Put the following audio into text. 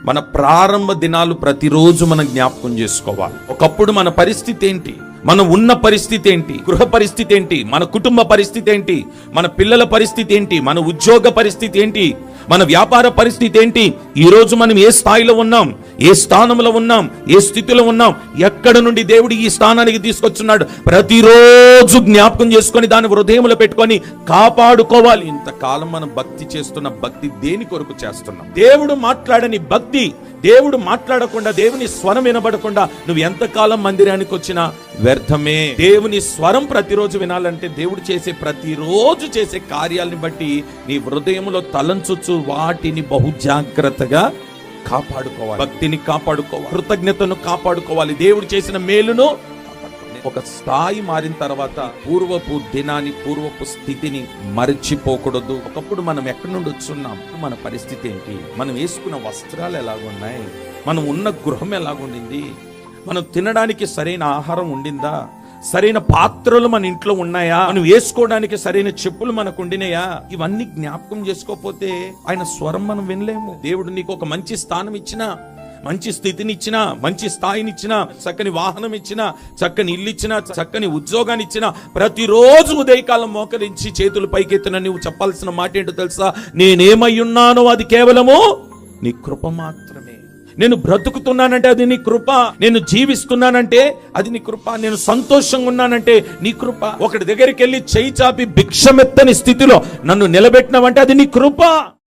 మన ప్రారంభ దినాలు ప్రతిరోజు మనం జ్ఞాపకం చేసుకోవాలి. ఒకప్పుడు మన పరిస్థితి ఏంటి, మనం ఉన్న పరిస్థితి ఏంటి, గృహ పరిస్థితి ఏంటి, మన కుటుంబ పరిస్థితి ఏంటి, మన పిల్లల పరిస్థితి ఏంటి, మన ఉద్యోగ పరిస్థితి ఏంటి, మన వ్యాపార పరిస్థితి ఏంటి, ఈ రోజు మనం ఏ స్థాయిలో ఉన్నాం, ఏ స్థానంలో ఉన్నాం, ఏ స్థితిలో ఉన్నాం, ఎక్కడ నుండి దేవుడు ఈ స్థానానికి తీసుకొచ్చున్నాడు, ప్రతిరోజు జ్ఞాపకం చేసుకొని దాన్ని హృదయంలో పెట్టుకొని కాపాడుకోవాలి. ఇంతకాలం మనం భక్తి చేస్తున్న భక్తి దేని కొరకు చేస్తున్నాం? దేవుడు మాట్లాడని భక్తి, దేవుడు మాట్లాడకుండా, దేవుని స్వరం వినబడకుండా నువ్వు ఎంతకాలం మందిరానికి వచ్చినా వ్యర్థమే. దేవుని స్వరం ప్రతిరోజు వినాలంటే దేవుడు చేసే ప్రతిరోజు చేసే కార్యాలని బట్టి నీ హృదయంలో తలంచొచ్చు వాటిని బహు జాగ్రత్తగా కాపాడుకోవాలి. భక్తిని కాపాడుకోవాలి, కృతజ్ఞతను కాపాడుకోవాలి, దేవుడు చేసిన మేలును. ఒక స్థాయి మారిన తర్వాత పూర్వపు దినాన్ని, పూర్వపు స్థితిని మర్చిపోకూడదు. ఒకప్పుడు మనం ఎక్కడి నుండి వచ్చున్నాం, మన పరిస్థితి ఏంటి, మనం వేసుకున్న వస్త్రాలు ఎలాగున్నాయి, మనం ఉన్న గృహం ఎలాగుండింది, మనం తినడానికి సరైన ఆహారం ఉండిందా, సరైన పాత్రలు మన ఇంట్లో ఉన్నాయా, మనం వేసుకోవడానికి సరైన చెప్పులు మనకు ఉండినాయా, ఇవన్నీ జ్ఞాపకం చేసుకోకపోతే ఆయన స్వరం మనం వినలేము. దేవుడు నీకు ఒక మంచి స్థానం ఇచ్చినా, మంచి స్థితిని ఇచ్చినా, మంచి స్థాయిని ఇచ్చినా, చక్కని వాహనం ఇచ్చినా, చక్కని ఇల్లు ఇచ్చినా, చక్కని ఉద్యోగాన్ని ఇచ్చినా, ప్రతిరోజు ఉదయకాలం మోకరించి చేతులు పైకెత్తిన నువ్వు చెప్పాల్సిన మాట ఏంటో తెలుసా? నేనేమై ఉన్నానో అది కేవలము నీ కృప మాత్రమే. నేను బ్రతుకుతున్నానంటే అది నీ కృప, నేను జీవిస్తున్నానంటే అది నీ కృప, నేను సంతోషంగా ఉన్నానంటే నీ కృప. ఒకటి దగ్గరికి వెళ్ళి చేయి చాపి భిక్షమెత్తని స్థితిలో నన్ను నిలబెట్టినావంటే అది నీ కృప.